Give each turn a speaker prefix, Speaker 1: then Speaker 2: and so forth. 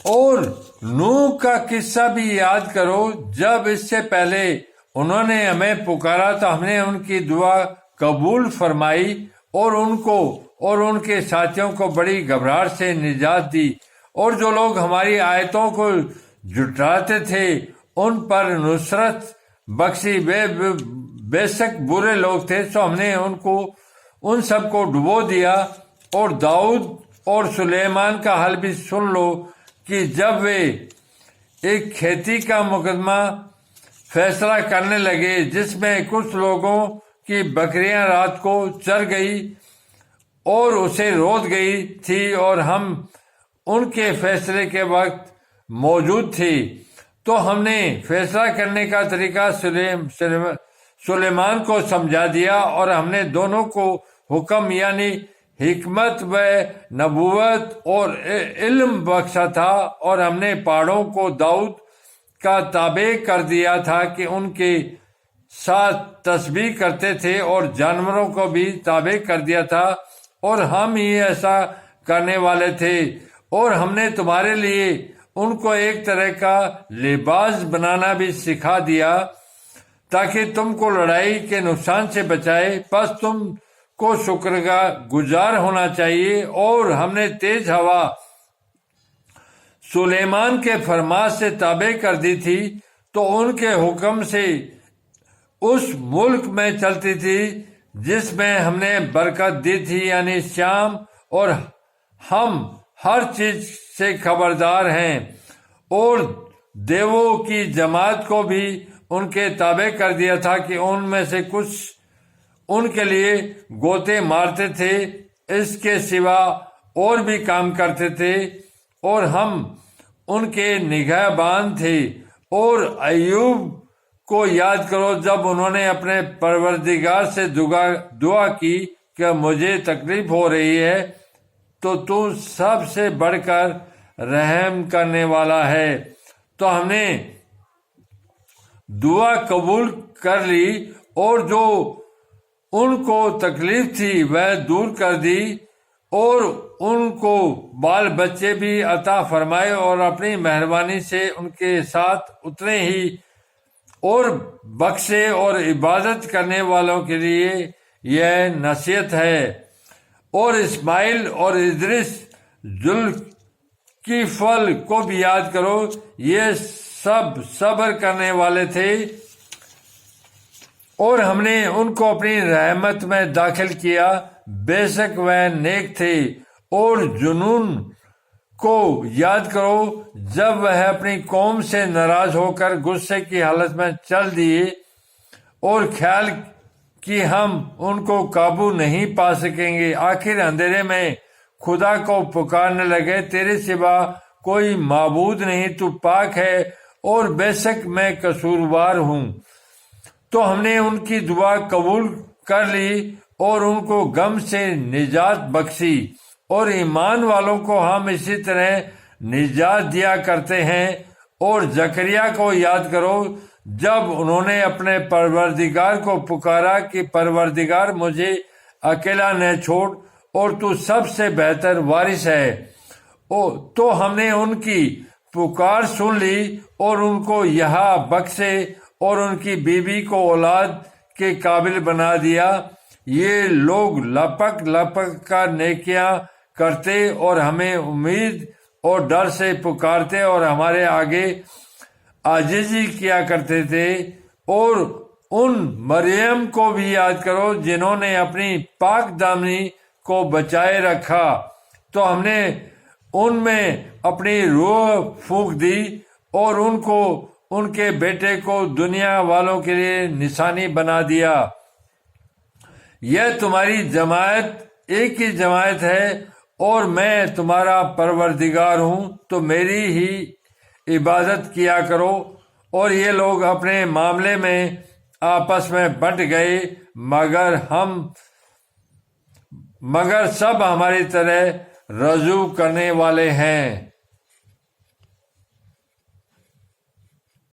Speaker 1: اور نوح کا قصہ بھی یاد کرو، جب اس سے پہلے انہوں نے ہمیں پکارا تو ہم نے ان کی دعا قبول فرمائی اور ان کو اور ان کے ساتھیوں کو بڑی گھبراہٹ سے نجات دی، اور جو لوگ ہماری آیتوں کو جھٹلاتے تھے ان پر نصرت بخشی۔ بے شک برے لوگ تھے، سو ہم نے ان سب کو ڈبو دیا۔ اور داؤد اور سلیمان کا حال بھی سن لو کہ جب وہ ایک کھیتی کا مقدمہ فیصلہ کرنے لگے جس میں کچھ لوگوں کی بکریاں رات کو چر گئی اور اسے رود گئی تھی اور ہم ان کے فیصلے کے وقت موجود تھے، تو ہم نے فیصلہ کرنے کا طریقہ سلیمان کو سمجھا دیا، اور ہم نے دونوں کو حکم یعنی حکمت و نبوت اور علم بخشا تھا، اور ہم نے پہاڑوں کو داؤد کا تابع کر دیا تھا کہ ان کے ساتھ تسبیح کرتے تھے، اور جانوروں کو بھی تابع کر دیا تھا، اور ہم ہی ایسا کرنے والے تھے۔ اور ہم نے تمہارے لیے ان کو ایک طرح کا لباس بنانا بھی سکھا دیا تاکہ تم کو لڑائی کے نقصان سے بچائے، پس تم کو شکر گزار ہونا چاہیے۔ اور ہم نے تیز ہوا سلیمان کے فرمان سے تابع کر دی تھی، تو ان کے حکم سے اس ملک میں چلتی تھی جس میں ہم نے برکت دی تھی، یعنی شام، اور ہم ہر چیز سے خبردار ہیں۔ اور دیووں کی جماعت کو بھی ان کے تابع کر دیا تھا کہ ان میں سے کچھ ان کے لیے گوتے مارتے تھے، اس کے سوا اور بھی کام کرتے تھے، اور ہم ان کے نگہبان تھے۔ اور ایوب کو یاد کرو جب انہوں نے اپنے پروردگار سے دعا کی کہ مجھے تکلیف ہو رہی ہے، تو سب سے بڑھ کر رحم کرنے والا ہے، تو ہم نے دعا قبول کر لی، اور جو ان کو تکلیف تھی وہ دور کر دی، اور ان کو بال بچے بھی عطا فرمائے، اور اپنی مہربانی سے ان کے ساتھ اتنے ہی اور بخشے۔ اور عبادت کرنے والوں کے لیے یہ نصیحت ہے۔ اور اسماعیل اور ادریس ذوالکفل کو بھی یاد کرو، یہ سب صبر کرنے والے تھے، اور ہم نے ان کو اپنی رحمت میں داخل کیا، بے شک وہ نیک تھے۔ اور جنون کو یاد کرو جب وہ اپنی قوم سے ناراض ہو کر غصے کی حالت میں چل دیے، اور خیال کہ ہم ان کو قابو نہیں پا سکیں گے، آخر اندھیرے میں خدا کو پکارنے لگے، تیرے سوا کوئی معبود نہیں، تو پاک ہے، اور بے شک میں قصوروار ہوں۔ تو ہم نے ان کی دعا قبول کر لی اور ان کو غم سے نجات بخشی، اور ایمان والوں کو ہم اسی طرح نجات دیا کرتے ہیں۔ اور زکریا کو یاد کرو جب انہوں نے اپنے پروردگار کو پکارا کہ پروردگار مجھے اکیلا نہ چھوڑ، اور تو سب سے بہتر وارث ہے، تو ہم نے ان کی پکار سن لی اور ان کو یہاں بخشے اور ان کی بیوی کو اولاد کے قابل بنا دیا۔ یہ لوگ لپک لپک کر نیکیاں کرتے اور ہمیں امید اور ڈر سے پکارتے اور ہمارے آگے عاجزی کیا کرتے تھے۔ اور ان مریم کو بھی یاد کرو جنہوں نے اپنی پاک دامنی کو بچائے رکھا، تو ہم نے ان میں اپنی روح پھونک دی اور ان کو ان کے بیٹے کو دنیا والوں کے لیے نشانی بنا دیا۔ یہ تمہاری جماعت ایک ہی جماعت ہے اور میں تمہارا پروردگار ہوں، تو میری ہی عبادت کیا کرو۔ اور یہ لوگ اپنے معاملے میں آپس میں بٹ گئے، مگر سب ہماری طرح رجوع کرنے والے ہیں۔